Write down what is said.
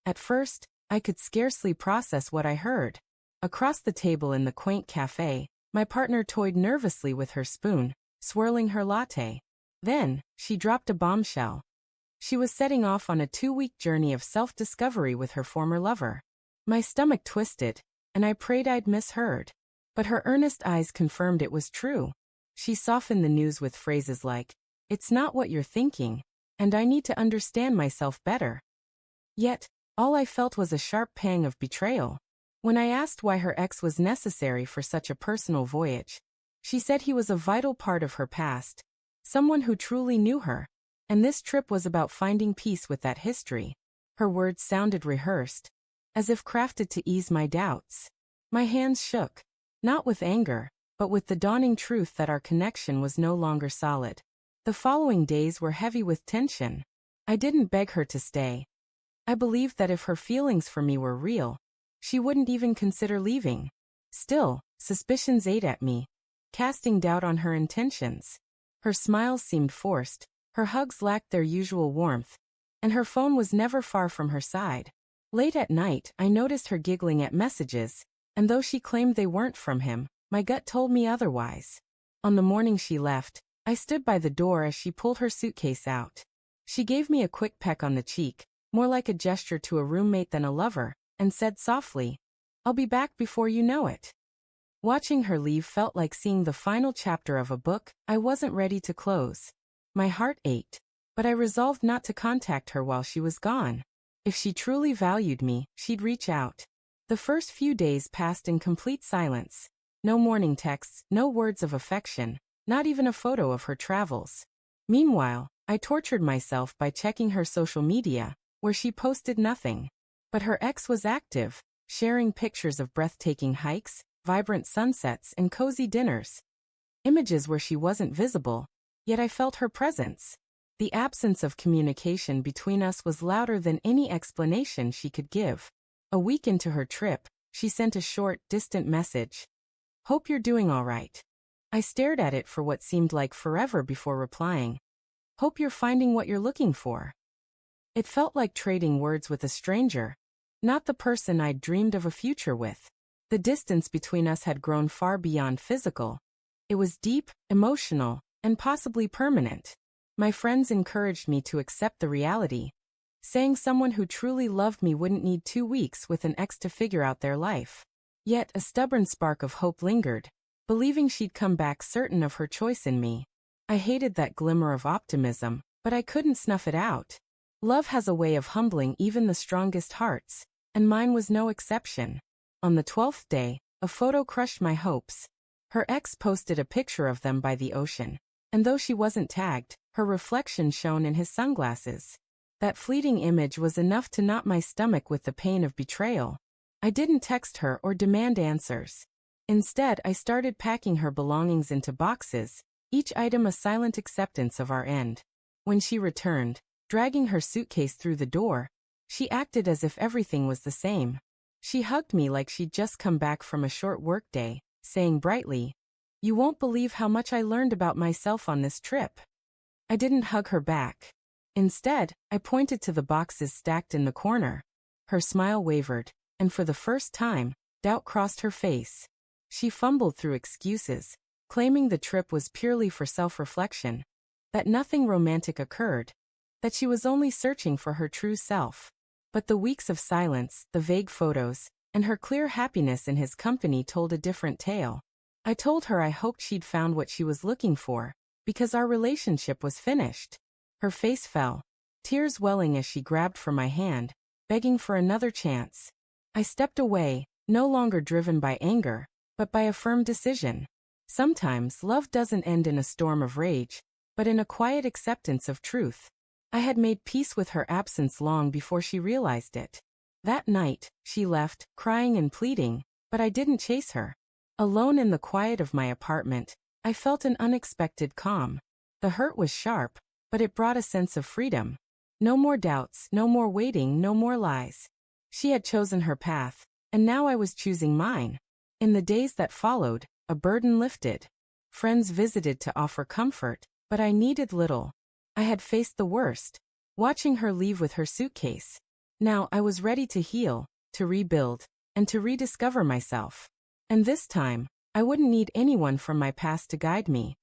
At first, I could scarcely process what I heard. Across the table in the quaint cafe, my partner toyed nervously with her spoon, swirling her latte. Then, she dropped a bombshell. She was setting off on a 2-week journey of self-discovery with her former lover. My stomach twisted, and I prayed I'd misheard. But her earnest eyes confirmed it was true. She softened the news with phrases like, "It's not what you're thinking, and I need to understand myself better." Yet, all I felt was a sharp pang of betrayal. When I asked why her ex was necessary for such a personal voyage, she said he was a vital part of her past, someone who truly knew her, and this trip was about finding peace with that history. Her words sounded rehearsed, as if crafted to ease my doubts. My hands shook, not with anger, but with the dawning truth that our connection was no longer solid. The following days were heavy with tension. I didn't beg her to stay. I believed that if her feelings for me were real, she wouldn't even consider leaving. Still, suspicions ate at me, casting doubt on her intentions. Her smiles seemed forced, her hugs lacked their usual warmth, and her phone was never far from her side. Late at night, I noticed her giggling at messages, and though she claimed they weren't from him, my gut told me otherwise. On the morning she left, I stood by the door as she pulled her suitcase out. She gave me a quick peck on the cheek, more like a gesture to a roommate than a lover, and said softly, "I'll be back before you know it." Watching her leave felt like seeing the final chapter of a book I wasn't ready to close. My heart ached, but I resolved not to contact her while she was gone. If she truly valued me, she'd reach out. The first few days passed in complete silence. No morning texts, no words of affection, not even a photo of her travels. Meanwhile, I tortured myself by checking her social media, where she posted nothing. But her ex was active, sharing pictures of breathtaking hikes, vibrant sunsets, and cozy dinners. Images where she wasn't visible, yet I felt her presence. The absence of communication between us was louder than any explanation she could give. A week into her trip, she sent a short, distant message. "Hope you're doing all right." I stared at it for what seemed like forever before replying. "Hope you're finding what you're looking for." It felt like trading words with a stranger, not the person I'd dreamed of a future with. The distance between us had grown far beyond physical. It was deep, emotional, and possibly permanent. My friends encouraged me to accept the reality, saying someone who truly loved me wouldn't need 2 weeks with an ex to figure out their life. Yet a stubborn spark of hope lingered, believing she'd come back certain of her choice in me. I hated that glimmer of optimism, but I couldn't snuff it out. Love has a way of humbling even the strongest hearts, and mine was no exception. On the 12th day, a photo crushed my hopes. Her ex posted a picture of them by the ocean, and though she wasn't tagged, her reflection shone in his sunglasses. That fleeting image was enough to knot my stomach with the pain of betrayal. I didn't text her or demand answers. Instead, I started packing her belongings into boxes, each item a silent acceptance of our end. When she returned, dragging her suitcase through the door, she acted as if everything was the same. She hugged me like she'd just come back from a short workday, saying brightly, "You won't believe how much I learned about myself on this trip." I didn't hug her back. Instead, I pointed to the boxes stacked in the corner. Her smile wavered, and for the first time, doubt crossed her face. She fumbled through excuses, claiming the trip was purely for self-reflection, that nothing romantic occurred, that she was only searching for her true self. But the weeks of silence, the vague photos, and her clear happiness in his company told a different tale. I told her I hoped she'd found what she was looking for, because our relationship was finished. Her face fell, tears welling as she grabbed for my hand, begging for another chance. I stepped away, no longer driven by anger, but by a firm decision. Sometimes love doesn't end in a storm of rage, but in a quiet acceptance of truth. I had made peace with her absence long before she realized it. That night, she left, crying and pleading, but I didn't chase her. Alone in the quiet of my apartment, I felt an unexpected calm. The hurt was sharp, but it brought a sense of freedom. No more doubts, no more waiting, no more lies. She had chosen her path, and now I was choosing mine. In the days that followed, a burden lifted. Friends visited to offer comfort, but I needed little. I had faced the worst, watching her leave with her suitcase. Now I was ready to heal, to rebuild, and to rediscover myself. And this time, I wouldn't need anyone from my past to guide me.